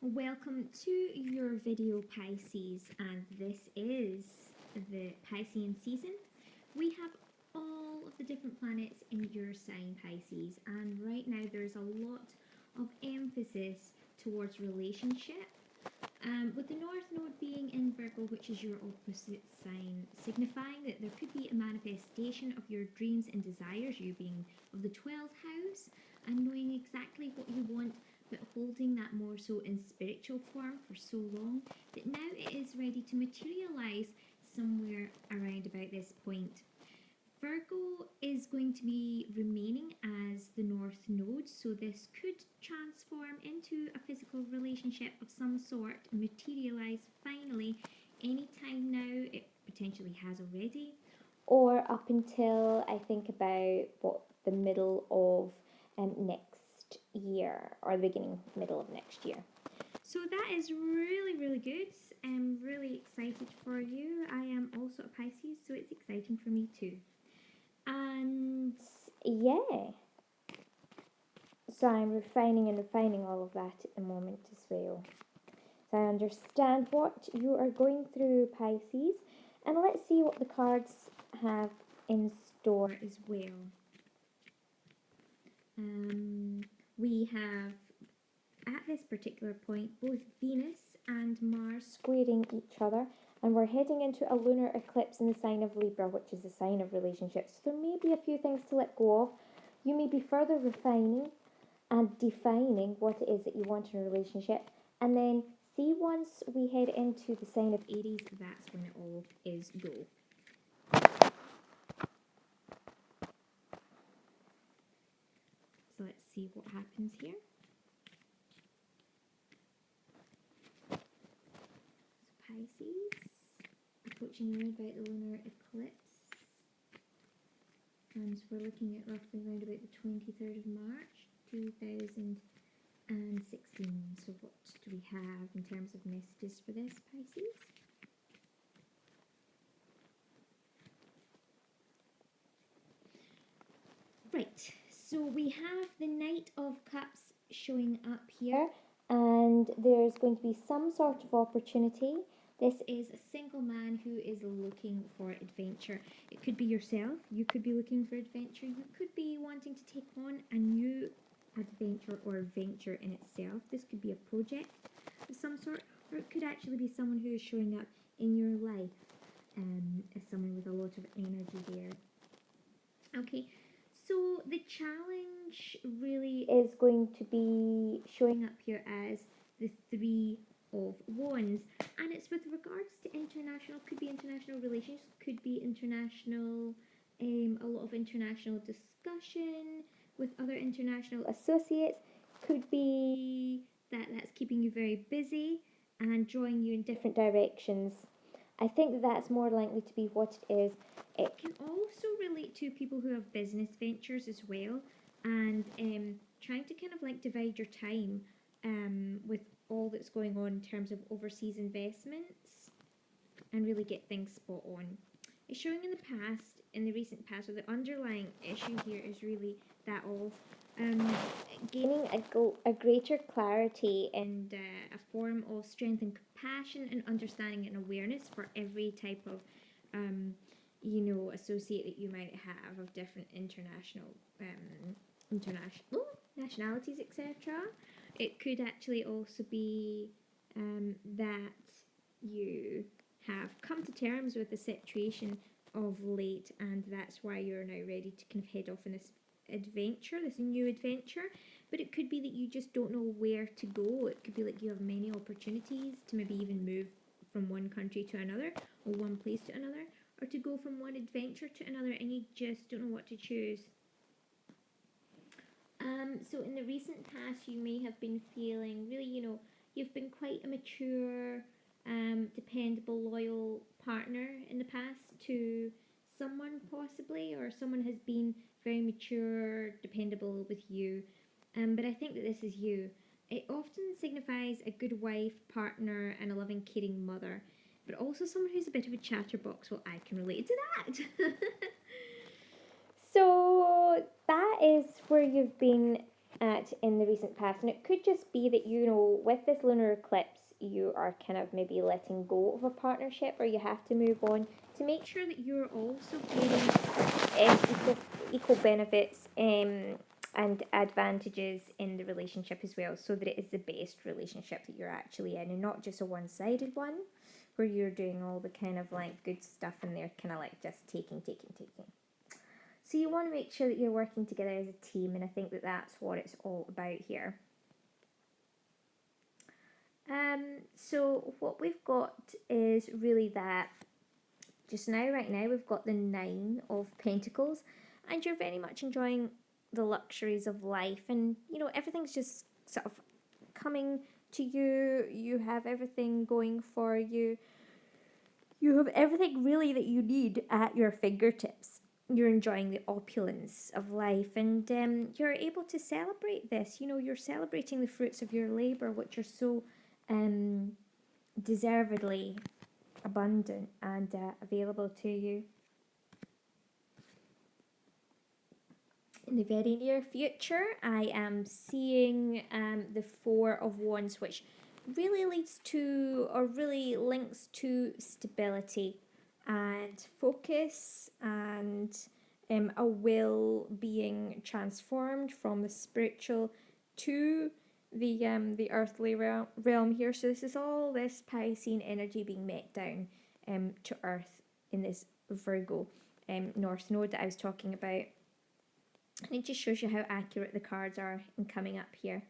Welcome to your video, Pisces, and this is the Piscean season. We have all of the different planets in your sign, Pisces, and right now there's a lot of emphasis towards relationship. With the North Node being in Virgo, which is your opposite sign, signifying that there could be a manifestation of your dreams and desires, you being of the 12th house, and knowing exactly what you want, but holding that more so in spiritual form for so long that now it is ready to materialize somewhere around about this point. Virgo is going to be remaining as the North Node, so this could transform into a physical relationship of some sort and materialize finally anytime now. It potentially has already, or up until I think about the middle of next year or the middle of next year. So that is really, really good. I'm really excited for you. I am also a Pisces, so it's exciting for me too. And yeah, so I'm refining all of that at the moment as well. So I understand what you are going through, Pisces, and let's see what the cards have in store as well. We have at this particular point both Venus and Mars squaring each other, and we're heading into a lunar eclipse in the sign of Libra, which is a sign of relationships. So there may be a few things to let go of. You may be further refining and defining what it is that you want in a relationship, and then see, once we head into the sign of Aries, that's when it all is go. So let's see what happens here. So Pisces, approaching around about the lunar eclipse, and we're looking at roughly around about the 23rd of March 2016. So what do we have in terms of messages for this, Pisces? Right, so we have the Knight of Cups showing up here, and there's going to be some sort of opportunity. This is a single man who is looking for adventure. It could be yourself. You could be looking for adventure. You could be wanting to take on a new adventure or venture in itself. This could be a project of some sort, or it could actually be someone who is showing up in your life as someone with a lot of energy there. Okay, so the challenge really is going to be showing up here as the Three of Wands, and it's with regards to international, could be international relations, could be international, a lot of international discussion with other international associates, could be that's keeping you very busy and drawing you in different directions. I think that's more likely to be what it is. It can also relate to people who have business ventures as well, and trying to kind of like divide your time with all that's going on in terms of overseas investments and really get things spot on. It's showing in the past, in the recent past, or the underlying issue here is really that of gaining a greater clarity and a form of strength and compassion and understanding and awareness for every type of associate that you might have of different international nationalities, etc. It could actually also be that you have come to terms with the situation of late, and that's why you're now ready to kind of head off in this adventure, this new adventure. But it could be that you just don't know where to go. It could be like you have many opportunities to maybe even move from one country to another, or one place to another, or to go from one adventure to another, and you just don't know what to choose. So in the recent past, you may have been feeling really, you've been quite a mature, dependable, loyal partner in the past to someone possibly, or someone has been very mature, dependable with you. But I think that this is you. It often signifies a good wife, partner, and a loving, caring mother, but also someone who's a bit of a chatterbox. Well, I can relate to that. So that is where you've been at in the recent past. And it could just be that, you know, with this lunar eclipse, you are kind of maybe letting go of a partnership, or you have to move on to make sure that you're also gaining equal benefits and advantages in the relationship as well, so that it is the best relationship that you're actually in, and not just a one-sided one where you're doing all the kind of like good stuff and they're kind of like just taking. So you want to make sure that you're working together as a team, and I think that that's what it's all about here. So what we've got is really that just now, right now, we've got the 9 of Pentacles, and you're very much enjoying the luxuries of life, and you know, everything's just sort of coming to you. You have everything going for you. You have everything really that you need at your fingertips. You're enjoying the opulence of life, and you're able to celebrate this. You know, you're celebrating the fruits of your labor, which are so deservedly abundant and available to you. In the very near future, I am seeing the 4 of Wands, which really leads to, or really links to, stability and focus, and a will being transformed from the spiritual to the earthly realm here. So this is all this Piscean energy being met down to earth in this Virgo North Node that I was talking about. And it just shows you how accurate the cards are in coming up here.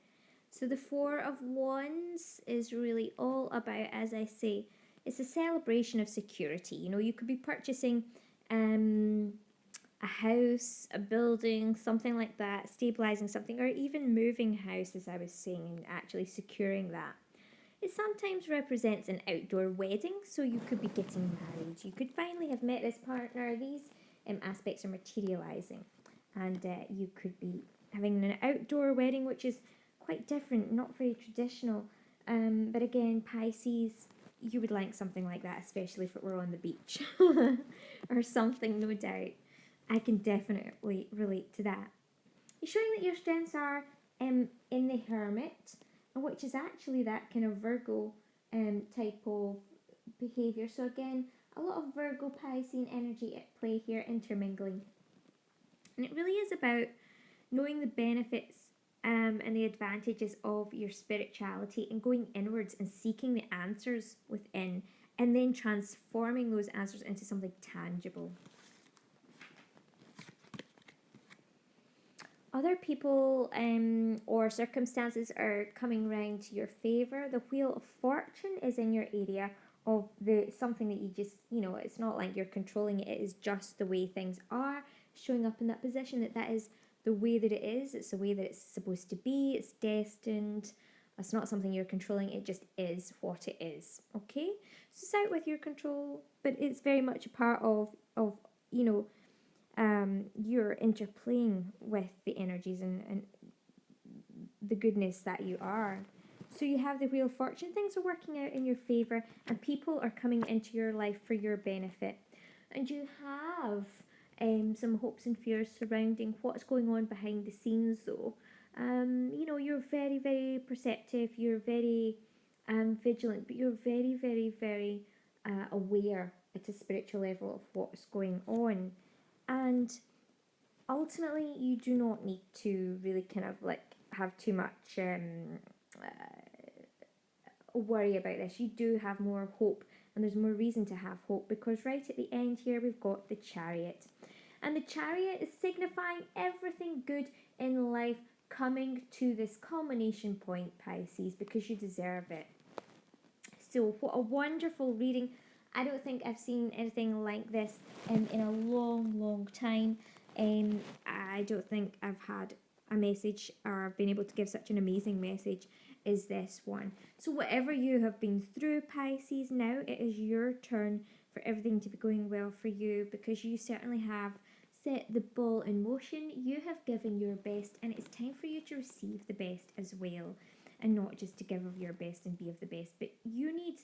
So the 4 of Wands is really all about, as I say, it's a celebration of security. You know, you could be purchasing a house, a building, something like that, stabilizing something, or even moving house, as I was saying, and actually securing that. It sometimes represents an outdoor wedding, so you could be getting married. You could finally have met this partner. These aspects are materializing. And you could be having an outdoor wedding, which is quite different, not very traditional. But again, Pisces, you would like something like that, especially if it were on the beach or something, no doubt. I can definitely relate to that. It's showing that your strengths are in the Hermit, which is actually that kind of Virgo type of behaviour. So again, a lot of Virgo Piscean energy at play here, intermingling. And it really is about knowing the benefits and the advantages of your spirituality, and going inwards and seeking the answers within, and then transforming those answers into something tangible. Other people or circumstances are coming round to your favour. The Wheel of Fortune is in your area of the something that you just, you know, it's not like you're controlling it. It is just the way things are, showing up in that position, that is the way that it is. It's the way that it's supposed to be. It's destined. It's not something you're controlling. It just is what it is. Okay? So it's out with your control, but it's very much a part of you know, you're interplaying with the energies and the goodness that you are. So you have the Wheel of Fortune. Things are working out in your favour, and people are coming into your life for your benefit. And you have some hopes and fears surrounding what's going on behind the scenes, though. You know, you're very, very perceptive. You're very vigilant, but you're very, very, very aware at a spiritual level of what's going on. And ultimately, you do not need to really kind of like have too much worry about this. You do have more hope, and there's more reason to have hope, because right at the end here we've got the Chariot, and the Chariot is signifying everything good in life coming to this culmination point, Pisces, because you deserve it. So what a wonderful reading. I don't think I've seen anything like this in a long time. I don't think I've had a message, or been able to give such an amazing message as this one. So whatever you have been through, Pisces, now it is your turn for everything to be going well for you, because you certainly have set the ball in motion. You have given your best, and it's time for you to receive the best as well, and not just to give of your best and be of the best, but you need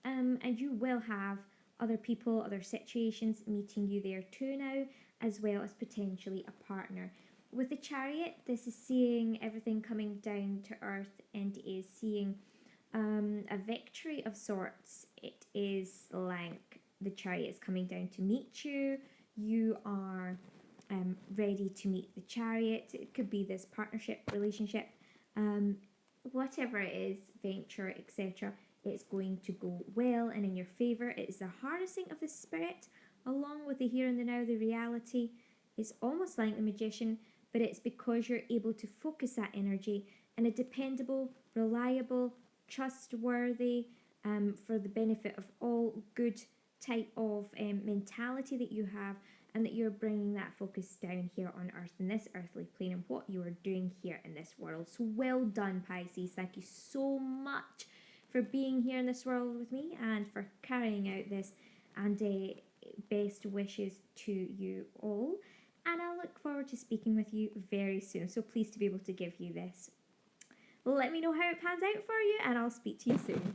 and you will have other people, other situations meeting you there too now, as well as potentially a partner. with the Chariot, this is seeing everything coming down to earth and is seeing a victory of sorts. It is like the Chariot is coming down to meet you. You are ready to meet the Chariot. It could be this partnership, relationship, whatever it is, venture, etc. It's going to go well and in your favor. It is the harnessing of the spirit along with the here and the now, the reality. It's almost like the magician, but it's because you're able to focus that energy in a dependable, reliable, trustworthy, for the benefit of all, good type of mentality that you have, and that you're bringing that focus down here on earth, in this earthly plane, and what you are doing here in this world. So well done, Pisces. Thank you so much for being here in this world with me and for carrying out this, and best wishes to you all. And I look forward to speaking with you very soon. So pleased to be able to give you this. Let me know how it pans out for you, and I'll speak to you soon.